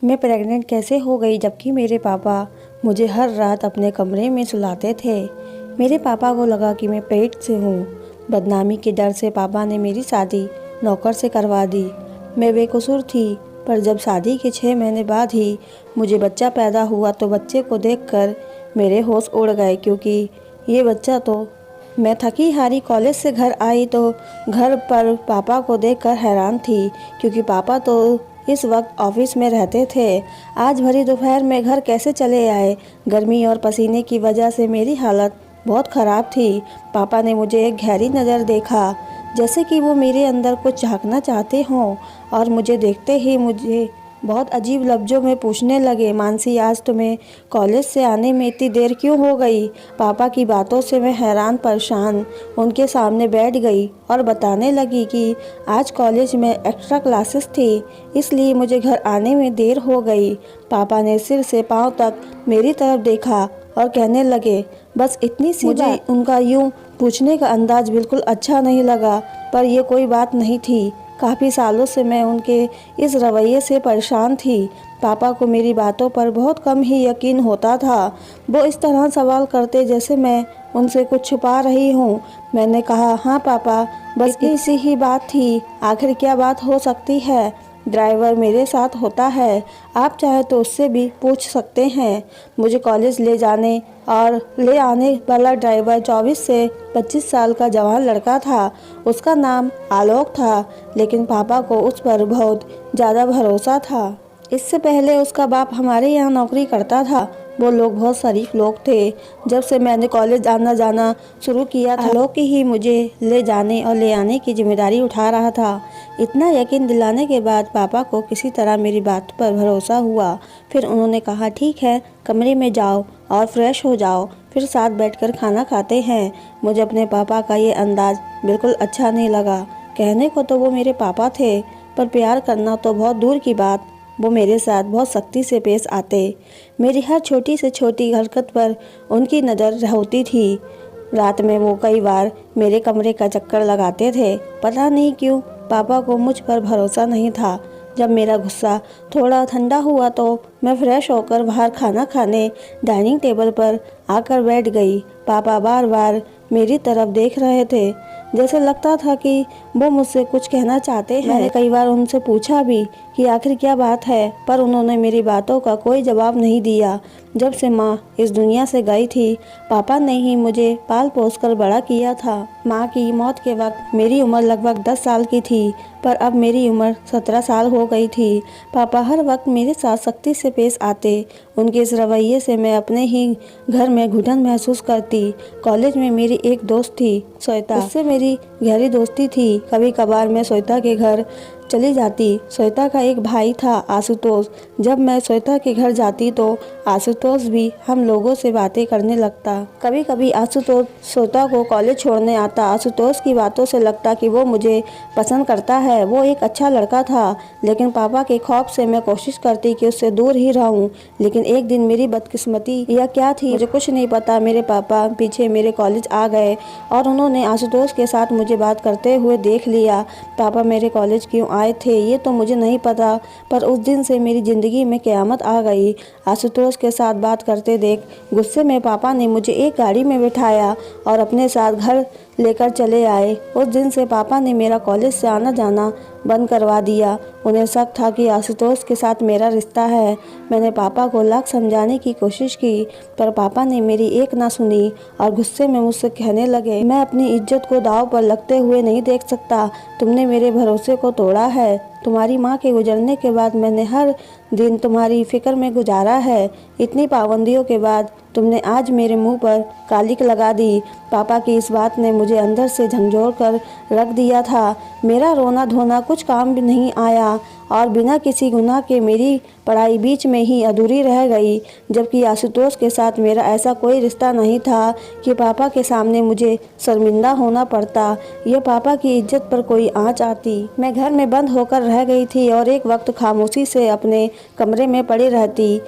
मैं प्रेग्नेंट कैसे हो गई जबकि मेरे पापा मुझे हर रात अपने कमरे में सुलाते थे। मेरे पापा को लगा कि मैं पेट से हूँ। बदनामी के डर से पापा ने मेरी शादी नौकर से करवा दी। मैं बेकसूर थी, पर जब शादी के 6 महीने बाद ही मुझे बच्चा पैदा हुआ तो बच्चे को देखकर मेरे होश उड़ गए, क्योंकि ये बच्चा तो मैं थकी हारी कॉलेज से घर आई तो घर पर पापा को देखकर हैरान थी, क्योंकि पापा तो इस वक्त ऑफिस में रहते थे। आज भरी दोपहर में घर कैसे चले आए? गर्मी और पसीने की वजह से मेरी हालत बहुत ख़राब थी। पापा ने मुझे एक गहरी नज़र देखा, जैसे कि वो मेरे अंदर कुछ झांकना चाहते हों, और मुझे देखते ही मुझे बहुत अजीब लफ्ज़ों में पूछने लगे, मानसी आज तुम्हें कॉलेज से आने में इतनी देर क्यों हो गई? पापा की बातों से मैं हैरान परेशान उनके सामने बैठ गई और बताने लगी कि आज कॉलेज में एक्स्ट्रा क्लासेस थी, इसलिए मुझे घर आने में देर हो गई। पापा ने सिर से पाँव तक मेरी तरफ देखा और कहने लगे, बस इतनी सी बात। मुझे उनका यूँ पूछने का अंदाज बिल्कुल अच्छा नहीं लगा, पर यह कोई बात नहीं थी। काफ़ी सालों से मैं उनके इस रवैये से परेशान थी। पापा को मेरी बातों पर बहुत कम ही यकीन होता था। वो इस तरह सवाल करते जैसे मैं उनसे कुछ छुपा रही हूँ। मैंने कहा, हाँ पापा, बस इतनी सी ही बात थी। आखिर क्या बात हो सकती है? ड्राइवर मेरे साथ होता है, आप चाहे तो उससे भी पूछ सकते हैं। मुझे कॉलेज ले जाने और ले आने वाला ड्राइवर 24 से 25 साल का जवान लड़का था। उसका नाम आलोक था, लेकिन पापा को उस पर बहुत ज़्यादा भरोसा था। इससे पहले उसका बाप हमारे यहाँ नौकरी करता था। वो लोग बहुत शरीफ लोग थे। जब से मैंने कॉलेज आना जाना शुरू किया था, आलोक ही मुझे ले जाने और ले आने की जिम्मेदारी उठा रहा था। इतना यकीन दिलाने के बाद पापा को किसी तरह मेरी बात पर भरोसा हुआ। फिर उन्होंने कहा, ठीक है, कमरे में जाओ और फ्रेश हो जाओ, फिर साथ बैठकर खाना खाते हैं। मुझे अपने पापा का ये अंदाज बिल्कुल अच्छा नहीं लगा। कहने को तो वो मेरे पापा थे, पर प्यार करना तो बहुत दूर की बात। वो मेरे साथ बहुत सख्ती से पेश आते। मेरी हर छोटी से छोटी हरकत पर उनकी नज़र होती थी। रात में वो कई बार मेरे कमरे का चक्कर लगाते थे। पता नहीं क्यों पापा को मुझ पर भरोसा नहीं था। जब मेरा गुस्सा थोड़ा ठंडा हुआ तो मैं फ्रेश होकर बाहर खाना खाने डाइनिंग टेबल पर आकर बैठ गई। पापा बार बार मेरी तरफ देख रहे थे, जैसे लगता था कि वो मुझसे कुछ कहना चाहते हैं। मैंने कई बार उनसे पूछा भी कि आखिर क्या बात है, पर उन्होंने मेरी बातों का कोई जवाब नहीं दिया। जब से माँ इस दुनिया से गई थी, पापा ने ही मुझे पाल पोस कर बड़ा किया था। माँ की मौत के वक्त मेरी उम्र लगभग 10 साल की थी, पर अब मेरी उम्र 17 साल हो गई थी। पापा हर वक्त मेरे साथ सख्ती से पेश आते। उनके इस रवैये से मैं अपने ही घर में घुटन महसूस करती। कॉलेज में मेरी एक दोस्त थी, श्वेता, उससे मेरी गहरी दोस्ती थी। कभी कभार मैं श्वेता के घर चली जाती। श्वेता का एक भाई था, आशुतोष। जब मैं श्वेता के घर जाती तो आशुतोष भी हम लोगों से बातें करने लगता। कभी कभी आशुतोष श्वेता को कॉलेज छोड़ने आता। आशुतोष की बातों से लगता कि वो मुझे पसंद करता है। वो एक अच्छा लड़का था, लेकिन पापा के खौफ से मैं कोशिश करती कि उससे दूर ही रहूं। लेकिन एक दिन मेरी बदकिस्मती या क्या थी, मुझे कुछ नहीं पता, मेरे पापा पीछे मेरे कॉलेज आ गए और उन्होंने आशुतोष के साथ मुझे बात करते हुए देख लिया। पापा मेरे कॉलेज क्यों आए थे ये तो मुझे नहीं पता, पर उस दिन से मेरी ज़िंदगी में क़यामत आ गई। आशुतोष के साथ बात करते देख गुस्से में पापा ने मुझे एक गाड़ी में बिठाया और अपने साथ घर लेकर चले आए। उस दिन से पापा ने मेरा कॉलेज से आना जाना बंद करवा दिया। उन्हें शक था कि आशुतोष के साथ मेरा रिश्ता है। मैंने पापा को लाख समझाने की कोशिश की, पर पापा ने मेरी एक ना सुनी और गुस्से में मुझसे कहने लगे, मैं अपनी इज्जत को दांव पर लगते हुए नहीं देख सकता। तुमने मेरे भरोसे को तोड़ा है। तुम्हारी माँ के गुजरने के बाद मैंने हर दिन तुम्हारी फिक्र में गुजारा है। इतनी पाबंदियों के बाद तुमने आज मेरे मुंह पर कालिक लगा दी। पापा की इस बात ने मुझे अंदर से झंझोड़ कर रख दिया था। मेरा रोना धोना कुछ काम भी नहीं आया और बिना किसी गुनाह के मेरी पढ़ाई बीच में ही अधूरी रह गई। जबकि आशुतोष के साथ मेरा ऐसा कोई रिश्ता नहीं था कि पापा के सामने मुझे शर्मिंदा होना पड़ता या पापा की इज्जत पर कोई आँच आती। मैं घर में बंद होकर रह गई थी और एक वक्त खामोशी से अपने कमरे में पड़ी रहती।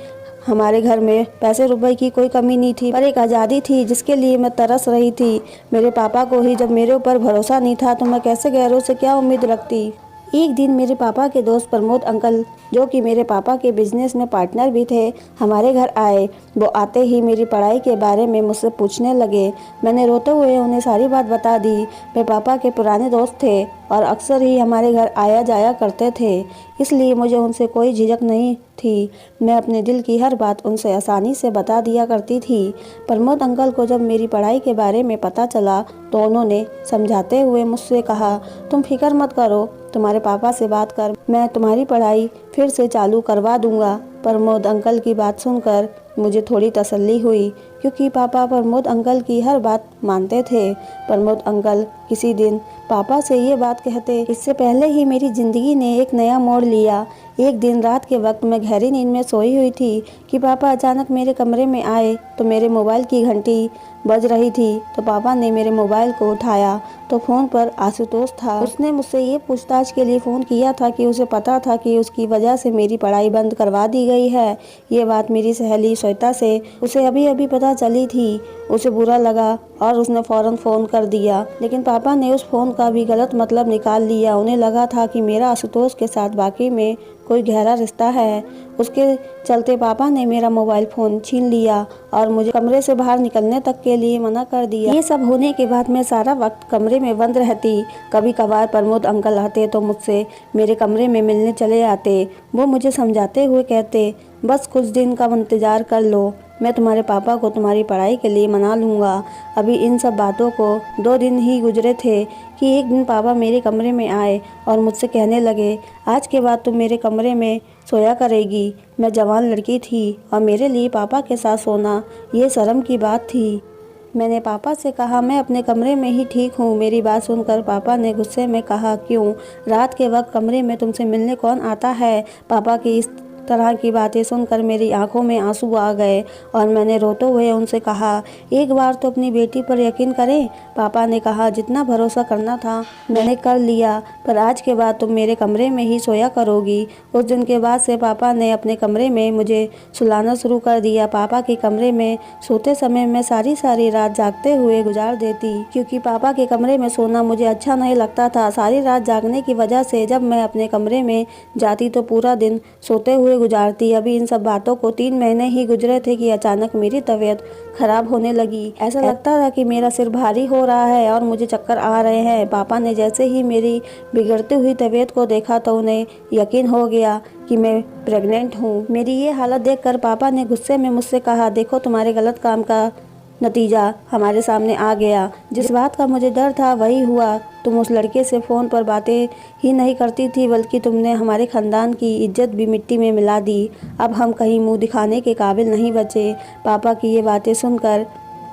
हमारे घर में पैसे रुपए की कोई कमी नहीं थी, पर एक आज़ादी थी जिसके लिए मैं तरस रही थी। मेरे पापा को ही जब मेरे ऊपर भरोसा नहीं था तो मैं कैसे गैरों से क्या उम्मीद रखती। एक दिन मेरे पापा के दोस्त प्रमोद अंकल, जो कि मेरे पापा के बिजनेस में पार्टनर भी थे, हमारे घर आए। वो आते ही मेरी पढ़ाई के बारे में मुझसे पूछने लगे। मैंने रोते हुए उन्हें सारी बात बता दी। वे पापा के पुराने दोस्त थे और अक्सर ही हमारे घर आया जाया करते थे, इसलिए मुझे उनसे कोई झिझक नहीं थी। मैं अपने दिल की हर बात उनसे आसानी से बता दिया करती थी। प्रमोद अंकल को जब मेरी पढ़ाई के बारे में पता चला तो उन्होंने समझाते हुए मुझसे कहा, तुम फिक्र मत करो, तुम्हारे पापा से बात कर, मैं तुम्हारी पढ़ाई फिर से चालू करवा दूंगा। प्रमोद अंकल की बात सुनकर मुझे थोड़ी तसल्ली हुई, क्योंकि पापा प्रमोद अंकल की हर बात मानते थे। प्रमोद अंकल किसी दिन पापा से ये बात कहते, इससे पहले ही मेरी ज़िंदगी ने एक नया मोड़ लिया। एक दिन रात के वक्त मैं गहरी नींद में सोई हुई थी कि पापा अचानक मेरे कमरे में आए तो मेरे मोबाइल की घंटी बज रही थी। तो पापा ने मेरे मोबाइल को उठाया तो फ़ोन पर आशुतोष था। उसने मुझसे ये पूछताछ के लिए फ़ोन किया था कि उसे पता था कि उसकी वजह से मेरी पढ़ाई बंद करवा दी गई है। ये बात मेरी सहेली श्वेता से उसे अभी अभी पता चली थी। उसे बुरा लगा और उसने फ़ौरन फ़ोन कर दिया, लेकिन पापा ने उस फ़ोन का भी गलत मतलब निकाल लिया। उन्हें लगा था कि मेरा आशुतोष के साथ वाकई में कोई गहरा रिश्ता है। उसके चलते पापा ने मेरा मोबाइल फ़ोन छीन लिया और मुझे कमरे से बाहर निकलने तक के लिए मना कर दिया। ये सब होने के बाद मैं सारा वक्त कमरे में बंद रहती। कभी कभार प्रमोद अंकल आते तो मुझसे मेरे कमरे में मिलने चले आते। वो मुझे समझाते हुए कहते, बस कुछ दिन का इंतज़ार कर लो, मैं तुम्हारे पापा को तुम्हारी पढ़ाई के लिए मना लूँगा। अभी इन सब बातों को 2 दिन ही गुजरे थे कि एक दिन पापा मेरे कमरे में आए और मुझसे कहने लगे, आज के बाद तुम मेरे कमरे में सोया करेगी। मैं जवान लड़की थी और मेरे लिए पापा के साथ सोना ये शर्म की बात थी। मैंने पापा से कहा, मैं अपने कमरे में ही ठीक हूँ। मेरी बात सुनकर पापा ने गुस्से में कहा, क्यों, रात के वक्त कमरे में तुमसे मिलने कौन आता है। पापा की इस तरह की बातें सुनकर मेरी आंखों में आंसू आ गए और मैंने रोते हुए उनसे कहा, एक बार तो अपनी बेटी पर यकीन करें। पापा ने कहा, जितना भरोसा करना था मैंने कर लिया, पर आज के बाद तुम मेरे कमरे में ही सोया करोगी। उस दिन के बाद से पापा ने अपने कमरे में मुझे सुलाना शुरू कर दिया। पापा के कमरे में सोते समय मैं सारी रात जागते हुए गुजार देती, क्योंकि पापा के कमरे में सोना मुझे अच्छा नहीं लगता था। सारी रात जागने की वजह से जब मैं अपने कमरे में जाती तो पूरा दिन सोते हुए गुजारती। अभी इन सब बातों को 3 महीने ही गुजरे थे कि अचानक मेरी तबीयत खराब होने लगी। ऐसा लगता था कि मेरा सिर भारी हो रहा है और मुझे चक्कर आ रहे हैं। पापा ने जैसे ही मेरी बिगड़ती हुई तबीयत को देखा तो उन्हें यकीन हो गया कि मैं प्रेग्नेंट हूँ। मेरी ये हालत देखकर पापा ने गुस्से में मुझसे कहा, देखो तुम्हारे गलत काम का नतीजा हमारे सामने आ गया। जिस बात का मुझे डर था वही हुआ। तुम उस लड़के से फ़ोन पर बातें ही नहीं करती थी, बल्कि तुमने हमारे ख़ानदान की इज्जत भी मिट्टी में मिला दी। अब हम कहीं मुंह दिखाने के काबिल नहीं बचे। पापा की ये बातें सुनकर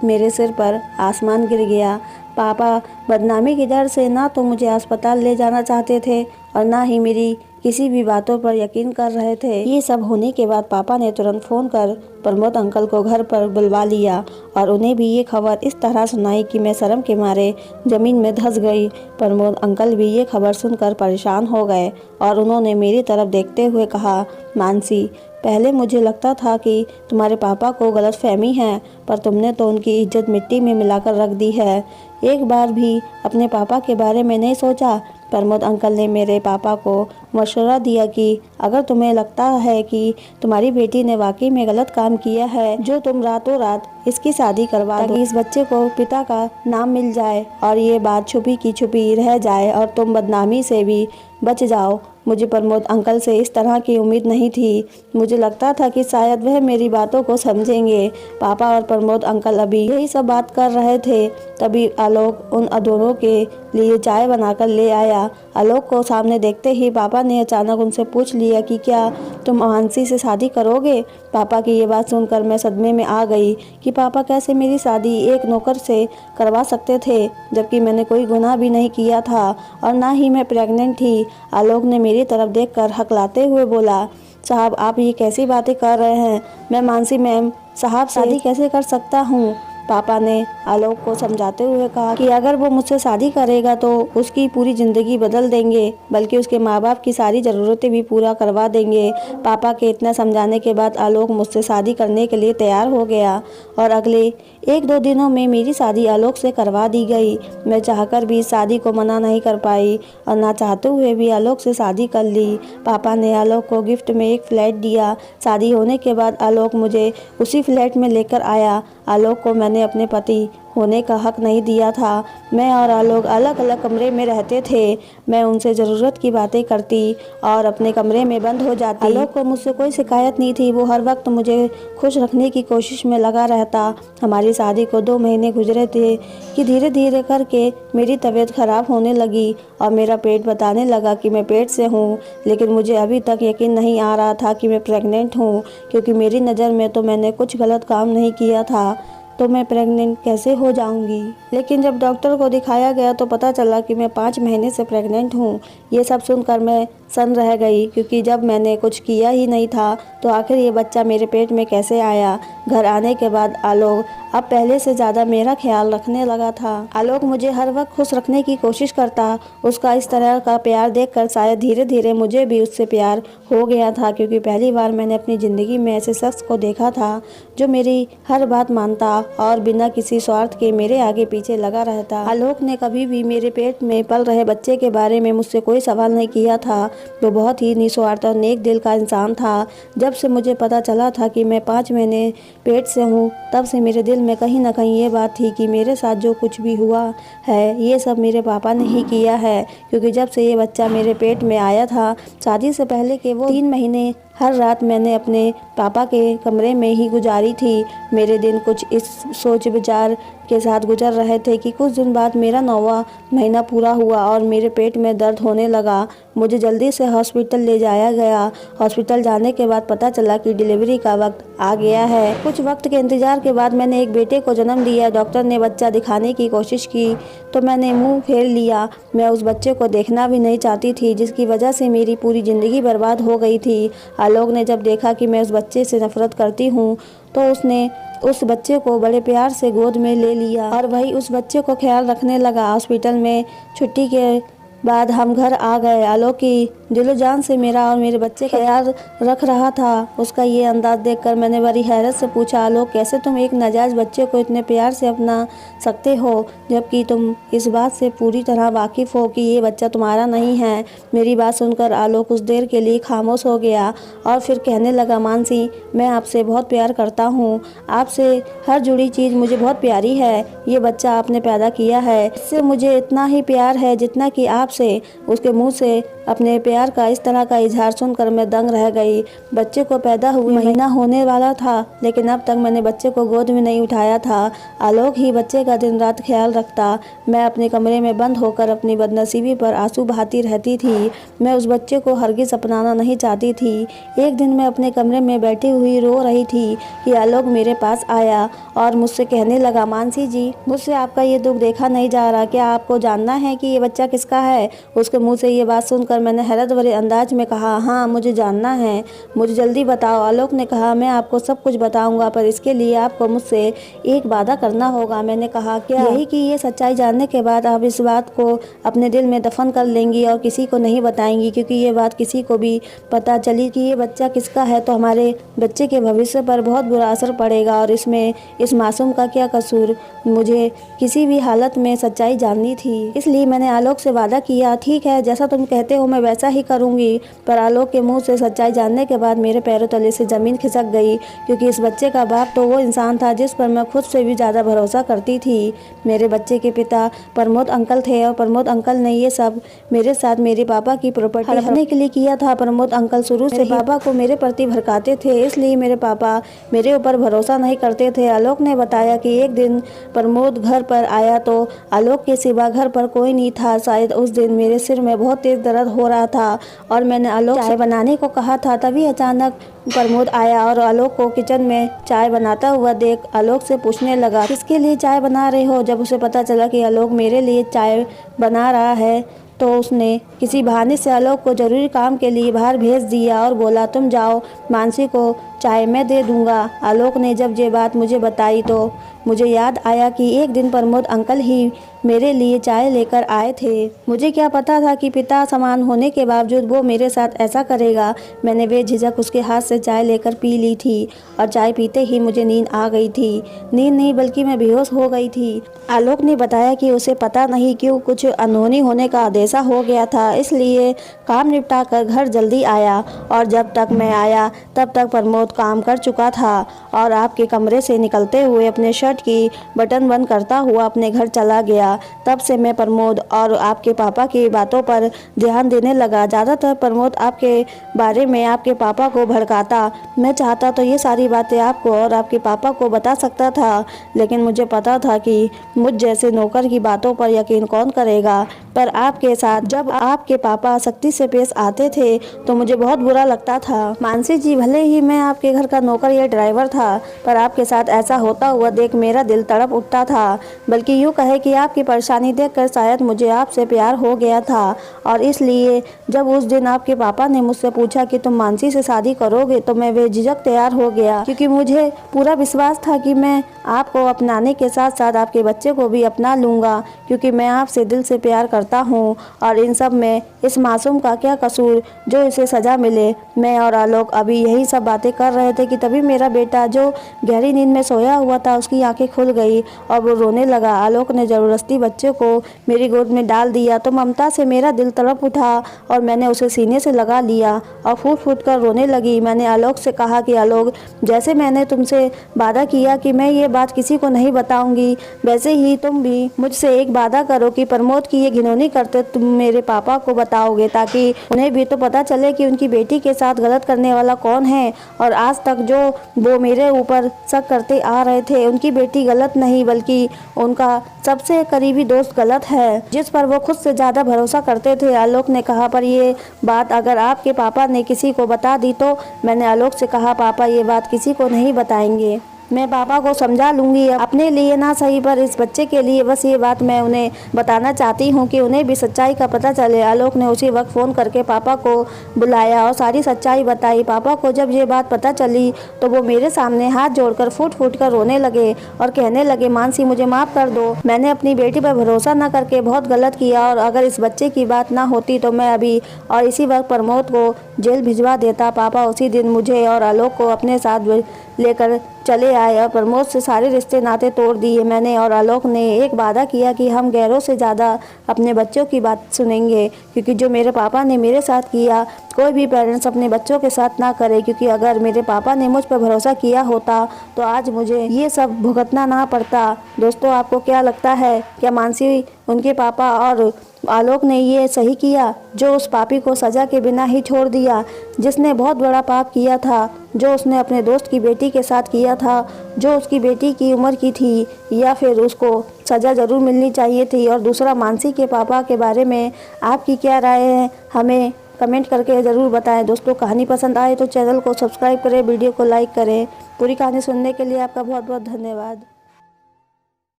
मेरे सिर पर आसमान गिर गया। पापा बदनामी के डर से ना तो मुझे अस्पताल ले जाना चाहते थे और ना ही मेरी किसी भी बातों पर यकीन कर रहे थे। ये सब होने के बाद पापा ने तुरंत फ़ोन कर प्रमोद अंकल को घर पर बुलवा लिया और उन्हें भी ये खबर इस तरह सुनाई कि मैं शर्म के मारे ज़मीन में धंस गई। प्रमोद अंकल भी ये खबर सुनकर परेशान हो गए और उन्होंने मेरी तरफ देखते हुए कहा, मानसी, पहले मुझे लगता था कि तुम्हारे पापा को गलतफहमी है, पर तुमने तो उनकी इज्जत मिट्टी में मिलाकर रख दी है। एक बार भी अपने पापा के बारे में नहीं सोचा। प्रमोद अंकल ने मेरे पापा को मशवरा दिया कि अगर तुम्हें लगता है कि तुम्हारी बेटी ने वाकई में गलत काम किया है, जो तुम रातों रात इसकी शादी करवा दो, ताकि इस बच्चे को पिता का नाम मिल जाए और ये बात छुपी की छुपी रह जाए और तुम बदनामी से भी बच जाओ। मुझे प्रमोद अंकल से इस तरह की उम्मीद नहीं थी। मुझे लगता था कि शायद वह मेरी बातों को समझेंगे। पापा और प्रमोद अंकल अभी यही सब बात कर रहे थे, तभी आलोक उन दोनों के लिए चाय बनाकर ले आया। आलोक को सामने देखते ही पापा ने अचानक उनसे पूछ लिया कि क्या तुम मानसी से शादी करोगे। पापा की ये बात सुनकर मैं सदमे में आ गई कि पापा कैसे मेरी शादी एक नौकर से करवा सकते थे, जबकि मैंने कोई गुनाह भी नहीं किया था और ना ही मैं प्रेग्नेंट थी। आलोक ने मेरी तरफ देखकर हकलाते हुए बोला, साहब आप ये कैसी बातें कर रहे हैं, मैं मानसी मैम साहब शादी कैसे कर सकता हूँ। पापा ने आलोक को समझाते हुए कहा कि अगर वो मुझसे शादी करेगा तो उसकी पूरी ज़िंदगी बदल देंगे, बल्कि उसके माँ बाप की सारी ज़रूरतें भी पूरा करवा देंगे। पापा के इतना समझाने के बाद आलोक मुझसे शादी करने के लिए तैयार हो गया और अगले 1-2 दिनों में मेरी शादी आलोक से करवा दी गई। मैं चाहकर भी शादी को मना नहीं कर पाई और ना चाहते हुए भी आलोक से शादी कर ली। पापा ने आलोक को गिफ्ट में एक फ्लैट दिया। शादी होने के बाद आलोक मुझे उसी फ्लैट में लेकर आया। आलोक को मैंने अपने पति होने का हक नहीं दिया था। मैं और आलोक अलग अलग कमरे में रहते थे। मैं उनसे ज़रूरत की बातें करती और अपने कमरे में बंद हो जाती। आलोक को मुझसे कोई शिकायत नहीं थी। वो हर वक्त मुझे खुश रखने की कोशिश में लगा रहता। हमारी शादी को 2 महीने गुजरे थे कि धीरे धीरे करके मेरी तबीयत ख़राब होने लगी और मेरा पेट बताने लगा कि मैं पेट से हूँ। लेकिन मुझे अभी तक यकीन नहीं आ रहा था कि मैं प्रेग्नेंट हूँ, क्योंकि मेरी नज़र में तो मैंने कुछ गलत काम नहीं किया था, तो मैं प्रेग्नेंट कैसे हो जाऊंगी। लेकिन जब डॉक्टर को दिखाया गया तो पता चला कि मैं 5 महीने से प्रेग्नेंट हूँ। ये सब सुनकर मैं सन रह गई, क्योंकि जब मैंने कुछ किया ही नहीं था तो आखिर ये बच्चा मेरे पेट में कैसे आया। घर आने के बाद आलोक अब पहले से ज़्यादा मेरा ख्याल रखने लगा था। आलोक मुझे हर वक्त खुश रखने की कोशिश करता। उसका इस तरह का प्यार देखकर शायद धीरे धीरे मुझे भी उससे प्यार हो गया था, क्योंकि पहली बार मैंने अपनी ज़िंदगी में ऐसे शख्स को देखा था जो मेरी हर बात मानता और बिना किसी स्वार्थ के मेरे आगे पीछे लगा रहता। आलोक ने कभी भी मेरे पेट में पल रहे बच्चे के बारे में मुझसे कोई सवाल नहीं किया था। वो बहुत ही निस्वार्थ और नेक दिल का इंसान था। जब से मुझे पता चला था कि मैं 5 महीने पेट से हूँ, तब से मेरे दिल में कहीं ना कहीं ये बात थी कि मेरे साथ जो कुछ भी हुआ है ये सब मेरे पापा ने ही किया है। क्योंकि जब से ये बच्चा मेरे पेट में आया था, शादी से पहले के वो 3 महीने हर रात मैंने अपने पापा के कमरे में ही गुजारी थी। मेरे दिन कुछ इस सोच विचार के साथ गुजर रहे थे कि कुछ दिन बाद मेरा 9वां महीना पूरा हुआ और मेरे पेट में दर्द होने लगा। मुझे जल्दी से हॉस्पिटल ले जाया गया। हॉस्पिटल जाने के बाद पता चला कि डिलीवरी का वक्त आ गया है। कुछ वक्त के इंतजार के बाद मैंने एक बेटे को जन्म दिया। डॉक्टर ने बच्चा दिखाने की कोशिश की तो मैंने मुंह फेर लिया। मैं उस बच्चे को देखना भी नहीं चाहती थी, जिसकी वजह से मेरी पूरी ज़िंदगी बर्बाद हो गई थी। आलोक ने जब देखा कि मैं उस बच्चे से नफरत करती हूँ तो उसने उस बच्चे को बड़े प्यार से गोद में ले लिया और वही उस बच्चे को ख्याल रखने लगा। हॉस्पिटल में छुट्टी के बाद हम घर आ गए। आलोक की दिलो जान से मेरा और मेरे बच्चे का ख्याल रख रहा था। उसका ये अंदाज देखकर मैंने बड़ी हैरत से पूछा, आलोक कैसे तुम एक नाजायज़ बच्चे को इतने प्यार से अपना सकते हो, जबकि तुम इस बात से पूरी तरह वाकिफ़ हो कि ये बच्चा तुम्हारा नहीं है। मेरी बात सुनकर आलोक कुछ देर के लिए खामोश हो गया और फिर कहने लगा, मानसी मैं आपसे बहुत प्यार करता हूँ। आपसे हर जुड़ी चीज़ मुझे बहुत प्यारी है। ये बच्चा आपने पैदा किया है, इससे मुझे इतना ही प्यार है जितना कि आपसे। उसके मुंह से अपने प्यार का इस तरह का इजहार सुनकर मैं दंग रह गई। बच्चे को पैदा हुए महीना होने वाला था, लेकिन अब तक मैंने बच्चे को गोद में नहीं उठाया था। आलोक ही बच्चे का दिन रात ख्याल रखता। मैं अपने कमरे में बंद होकर अपनी बदनसीबी पर आंसू बहाती रहती थी। मैं उस बच्चे को हरगिज़ अपनाना नहीं चाहती थी। एक दिन मैं अपने कमरे में बैठी हुई रो रही थी कि आलोक मेरे पास आया और मुझसे कहने लगा, मानसी जी मुझसे आपका ये दुख देखा नहीं जा रहा, क्या आपको जानना है कि ये बच्चा किसका है। उसके मुँह से ये बात सुनकर मैंने हैरत भरे अंदाज में कहा, हाँ मुझे जानना है, मुझे जल्दी बताओ। आलोक ने कहा, मैं आपको सब कुछ बताऊंगा, पर इसके लिए आपको मुझसे एक वादा करना होगा। मैंने कहा, क्या। यही कि ये सच्चाई जानने के बाद आप इस बात को अपने दिल में दफन कर लेंगी और किसी को नहीं बताएंगी, क्योंकि ये बात किसी को भी पता चली कि ये बच्चा किसका है तो हमारे बच्चे के भविष्य पर बहुत बुरा असर पड़ेगा और इसमें इस मासूम का क्या कसूर। मुझे किसी भी हालत में सच्चाई जाननी थी, इसलिए मैंने आलोक से वादा किया, ठीक है जैसा तुम कहते हो मैं वैसा ही करूंगी। पर आलोक के मुंह से सच्चाई जानने के बाद मेरे पैरों तले से ज़मीन खिसक गई, क्योंकि इस बच्चे का बाप तो वो इंसान था जिस पर मैं खुद से भी ज़्यादा भरोसा करती थी। मेरे बच्चे के पिता प्रमोद अंकल थे और प्रमोद अंकल ने ये सब मेरे साथ मेरे पापा की प्रॉपर्टी हड़पने के लिए किया था। प्रमोद अंकल शुरू से पापा को मेरे प्रति भड़काते थे, इसलिए मेरे पापा मेरे ऊपर भरोसा नहीं करते थे। आलोक ने बताया कि एक दिन प्रमोद घर पर आया तो आलोक के सिवा घर पर कोई नहीं था। शायद उस दिन मेरे सिर में बहुत तेज दर्द हो रहा था और मैंने आलोक चाय बनाने को कहा था। तभी अचानक प्रमोद आया और आलोक को किचन में चाय बनाता हुआ देख आलोक से पूछने लगा, किसके लिए चाय बना रहे हो। जब उसे पता चला कि आलोक मेरे लिए चाय बना रहा है तो उसने किसी बहाने से आलोक को जरूरी काम के लिए बाहर भेज दिया और बोला, तुम जाओ मानसी को चाहे मैं दे दूंगा। आलोक ने जब ये बात मुझे बताई तो मुझे याद आया कि एक दिन प्रमोद अंकल ही मेरे लिए चाय लेकर आए थे। मुझे क्या पता था कि पिता समान होने के बावजूद वो मेरे साथ ऐसा करेगा। मैंने बेझिझक उसके हाथ से चाय लेकर पी ली थी और चाय पीते ही मुझे नींद आ गई थी। नींद नहीं बल्कि मैं बेहोश हो गई थी। आलोक ने बताया कि उसे पता नहीं क्यों कुछ अनहोनी होने का आदेशा हो गया था, इसलिए काम निपटा कर घर जल्दी आया और जब तक मैं आया तब तक प्रमोद काम कर चुका था और आपके कमरे से निकलते हुए अपने शर्ट की बटन बंद करता हुआ अपने घर चला गया। तब से मैं प्रमोद और आपके पापा की बातों पर ध्यान देने लगा। ज़्यादातर प्रमोद आपके बारे में आपके पापा को भड़काता। मैं चाहता तो ये सारी बातें आपको और आपके पापा को बता सकता था, लेकिन मुझे पता था कि मुझ जैसे नौकर की बातों पर यकीन कौन करेगा। पर आपके साथ जब आपके पापा सख्ती से पेश आते थे तो मुझे बहुत बुरा लगता था। मानसी जी, भले ही मैं आपके घर का नौकर या ड्राइवर था, पर आपके साथ ऐसा होता हुआ देख मेरा दिल तड़प उठता था। बल्कि यूँ कहे कि आपकी परेशानी देखकर शायद मुझे आपसे प्यार हो गया था और इसलिए जब उस दिन आपके पापा ने मुझसे पूछा कि तुम मानसी से शादी करोगे तो मैं बेझिझक तैयार हो गया, क्योंकि मुझे पूरा विश्वास था कि मैं आपको अपनाने के साथ साथ आपके बच्चे को भी अपना लूँगा, क्योंकि मैं आपसे दिल से प्यार करता हूँ और इन सब में इस मासूम का क्या कसूर जो इसे सज़ा मिले। मैं और आलोक अभी यही सब बातें कर रहे थे कि तभी मेरा बेटा जो गहरी नींद में सोया हुआ था उसकी आंखें खुल गई और वो रोने लगा। आलोक ने ज़बरदस्ती बच्चे को मेरी गोद में डाल दिया तो ममता से मेरा दिल तड़प उठा और मैंने उसे सीने से लगा लिया और फूट फूट कर रोने लगी। मैंने आलोक से कहा कि आलोक, जैसे मैंने तुमसे वादा किया कि मैं ये बात किसी को नहीं बताऊंगी, वैसे ही तुम भी मुझसे एक वादा करो कि प्रमोद की ये घिनौनी करते तुम मेरे पापा को बताओगे, ताकि उन्हें भी तो पता चले कि उनकी बेटी के साथ गलत करने वाला कौन है। और आज तक जो वो मेरे ऊपर शक करते आ रहे थे, उनकी बेटी गलत नहीं बल्कि उनका सबसे करीबी दोस्त गलत है, जिस पर वो खुद से ज़्यादा भरोसा करते थे। आलोक ने कहा, पर ये बात अगर आपके पापा ने किसी को बता दी तो? मैंने आलोक से कहा, पापा ये बात किसी को नहीं बताएंगे, मैं पापा को समझा लूँगी, अपने लिए ना सही पर इस बच्चे के लिए बस ये बात मैं उन्हें बताना चाहती हूँ कि उन्हें भी सच्चाई का पता चले। आलोक ने उसी वक्त फ़ोन करके पापा को बुलाया और सारी सच्चाई बताई। पापा को जब ये बात पता चली तो वो मेरे सामने हाथ जोड़कर फूट फूट कर रोने लगे और कहने लगे, मानसी मुझे माफ़ कर दो, मैंने अपनी बेटी पर भरोसा न करके बहुत गलत किया और अगर इस बच्चे की बात ना होती तो मैं अभी और इसी वक्त प्रमोद को जेल भिजवा देता। पापा उसी दिन मुझे और आलोक को अपने साथ लेकर चले आए और प्रमोद से सारे रिश्ते नाते तोड़ दिए। मैंने और आलोक ने एक वादा किया कि हम गैरों से ज़्यादा अपने बच्चों की बात सुनेंगे, क्योंकि जो मेरे पापा ने मेरे साथ किया कोई भी पेरेंट्स अपने बच्चों के साथ ना करे, क्योंकि अगर मेरे पापा ने मुझ पर भरोसा किया होता तो आज मुझे ये सब भुगतना ना पड़ता। दोस्तों, आपको क्या लगता है, क्या मानसी उनके पापा और आलोक ने ये सही किया जो उस पापी को सज़ा के बिना ही छोड़ दिया, जिसने बहुत बड़ा पाप किया था, जो उसने अपने दोस्त की बेटी के साथ किया था, जो उसकी बेटी की उम्र की थी, या फिर उसको सज़ा ज़रूर मिलनी चाहिए थी? और दूसरा, मानसी के पापा के बारे में आपकी क्या राय है, हमें कमेंट करके ज़रूर बताएं। दोस्तों, कहानी पसंद आए तो चैनल को सब्सक्राइब करें, वीडियो को लाइक करें। पूरी कहानी सुनने के लिए आपका बहुत बहुत धन्यवाद।